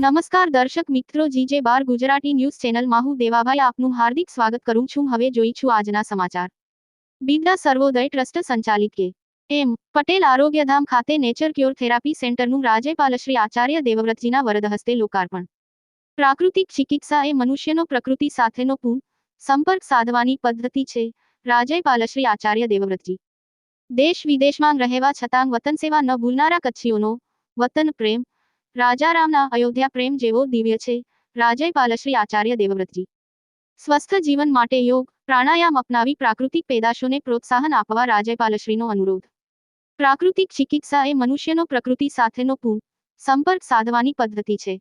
નમસ્કાર દર્શક મિત્રો, જીજે બાર ગુજરાતી ન્યૂઝ ચેનલમાં હું દેવાભાઈ આપનું હાર્દિક સ્વાગત કરું છું। હવે જોઈશું આજના સમાચાર। બિરડા સર્વોદય ટ્રસ્ટ સંચાલિત કે એમ પટેલ આરોગ્યધામ ખાતે નેચર ક્યોર થેરાપી સેન્ટરનું રાજ્યપાલ શ્રી આચાર્ય દેવવ્રતજીના વરદ હસ્તે લોકાર્પણ। પ્રાકૃતિક ચિકિત્સા એ મનુષ્યનો પ્રકૃતિ સાથેનો પૂર્ણ સંપર્ક સાધવાની પદ્ધતિ છે। રાજ્યપાલ શ્રી આચાર્ય દેવવ્રતજી દેશ વિદેશમાં રહેવા છતાં વતન સેવા ન ભૂલનારા કચ્છીઓનો વતન પ્રેમ રાજારામના અયોધ્યા પ્રેમ જેવો દિવ્ય છે। રાજ્યપાલ શ્રી આચાર્ય દેવવ્રતજી સ્વસ્થ જીવન માટે યોગ પ્રાણાયામ અપનાવી પ્રાકૃતિક પેદાશોને પ્રોત્સાહન આપવા રાજ્યપાલશ્રીનો અનુરોધ। પ્રાકૃતિક ચિકિત્સા એ મનુષ્યનો પ્રકૃતિ સાથેનો પૂર્ણ સંપર્ક સાધવાની પદ્ધતિ છે।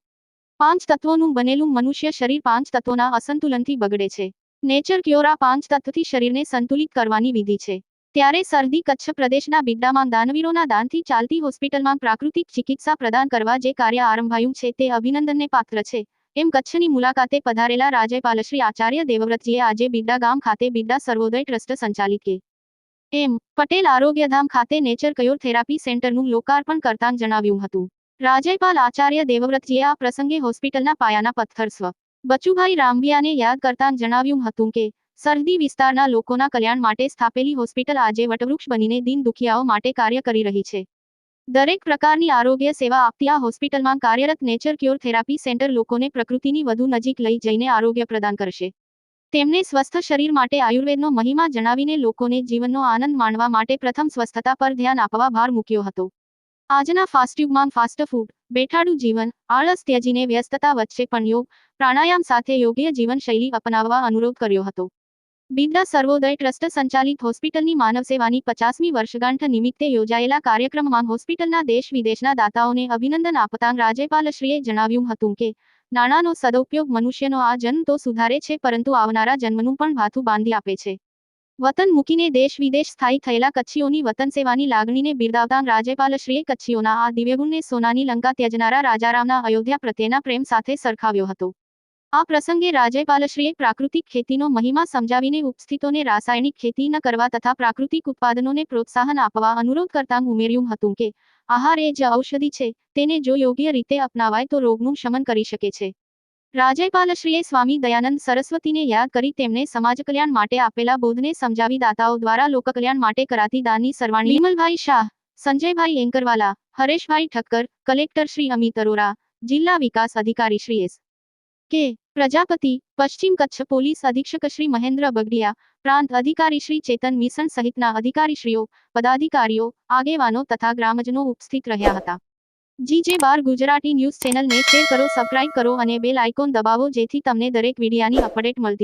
5 તત્વોનું બનેલું મનુષ્ય શરીર 5 તત્વોના અસંતુલનથી બગડે છે। નેચર ક્યોર આ 5 તત્વથી શરીરને સંતુલિત કરવાની વિધિ છે। ત્યારે સરહદી કચ્છ પ્રદેશના બિરડામાં દાનવીરોના દાનથી ચાલતી હોસ્પિટલમાં પ્રાકૃતિક ચિકિત્સા પ્રદાન કરવા જે કાર્ય આરંભાયું છે તે અભિનંદનને પાત્ર છે, એમ કચ્છની મુલાકાતે પધારેલા રાજ્યપાલ શ્રી આચાર્ય દેવવ્રતજીએ આજે બિરડા ગામ ખાતે બિરડા સર્વોદય ટ્રસ્ટ સંચાલિત કે એમ પટેલ આરોગ્યધામ ખાતે નેચર ક્યોર થેરાપી સેન્ટરનું લોકાર્પણ કરતાં જણાવ્યું હતું। રાજ્યપાલ આચાર્ય દેવવ્રતજીએ આ પ્રસંગે હોસ્પિટલના પાયાના પથ્થર સ્વ. બચુભાઈ રામવિયાને યાદ કરતાં જણાવ્યું હતું કે સરહદી વિસ્તારના લોકોના કલ્યાણ માટે સ્થાપેલી હોસ્પિટલ આજે વટવૃક્ષ બનીને દીન દુખિયાઓ માટે કાર્ય કરી રહી છે। દરેક પ્રકારની આરોગ્ય સેવા આપતી આ હોસ્પિટલમાં કાર્યરત નેચર ક્યોર થેરાપી સેન્ટર લોકોને પ્રકૃતિની વધુ નજીક લઈ જઈને આરોગ્ય પ્રદાન કરશે। તેમણે સ્વસ્થ શરીર માટે આયુર્વેદનો મહિમા જણાવીને લોકોને જીવનનો આનંદ માણવા માટે પ્રથમ સ્વસ્થતા પર ધ્યાન આપવા ભાર મૂક્યો હતો। આજના ફાસ્ટ યુગમાં ફાસ્ટ ફૂડ, બેઠાડું જીવન, આળસ ત્યજીને વ્યસ્તતા વચ્ચે પણ યોગ પ્રાણાયામ સાથે યોગ્ય જીવનશૈલી અપનાવવા અનુરોધ કર્યો હતો। બિરડા સર્વોદય ટ્રસ્ટ સંચાલિત હોસ્પિટલની માનવસેવાની 50મી વર્ષગાંઠ નિમિત્તે યોજાયેલા કાર્યક્રમમાં હોસ્પિટલના દેશ વિદેશના દાતાઓને અભિનંદન આપતાં રાજ્યપાલશ્રીએ જણાવ્યું હતું કે નાણાંનો સદુપયોગ મનુષ્યનો આ જન્મ તો સુધારે છે પરંતુ આવનારા જન્મનું પણ ભાથું બાંધી આપે છે। વતન મૂકીને દેશ વિદેશ સ્થાયી થયેલા કચ્છીઓની વતન સેવાની લાગણીને બિરદાવતાં રાજ્યપાલશ્રીએ કચ્છીઓના આ દિવ્યગુણને સોનાની લંકા ત્યજનારા રાજારામના અયોધ્યા પ્રત્યેના પ્રેમ સાથે સરખાવ્યો હતો। આ પ્રસંગે રાજ્યપાલશ્રીએ પ્રાકૃતિક ખેતીનો મહિમા સમજાવીને ઉપસ્થિતોને રાસાયણિક ખેતી ન કરવા તથા પ્રાકૃતિક ઉત્પાદનોને પ્રોત્સાહન આપવા અનુરોધ કરતાં ઉમેર્યું હતું કે આહાર એ જ ઔષધિ છે, તેને જો યોગ્ય રીતે અપનાવાય તો રોગનું શમન કરી શકે છે। રાજ્યપાલશ્રીએ સ્વામી દયાનંદ સરસ્વતીને યાદ કરી તેમને સમાજકલ્યાણ માટે આપેલા બોધને સમજાવી દાતાઓ દ્વારા લોકકલ્યાણ માટે કરાતી દાનની સરવાણી વિમલભાઈ શાહ, સંજયભાઈ એંકરવાલા, હરેશભાઈ ઠક્કર, કલેક્ટર શ્રી અમિત અરોરા, જિલ્લા વિકાસ અધિકારી શ્રી એસ. કે. પ્રજાપતિ, પશ્ચિમ કચ્છ પોલીસ અધિક્ષક શ્રી મહેન્દ્ર બગડિયા, પ્રાંત અધિકારી શ્રી ચેતન મિસણ સહિતના અધિકારીશ્રીઓ, પદાધિકારીઓ, આગેવાનો તથા ગ્રામજનો ઉપસ્થિત રહ્યા હતા। જીજે બાર ગુજરાતી ન્યૂઝ ચેનલને શેર કરો, સબસ્ક્રાઇબ કરો અને બેલ આઇકોન દબાવો જેથી તમને દરેક વિડિયાની અપડેટ મળતી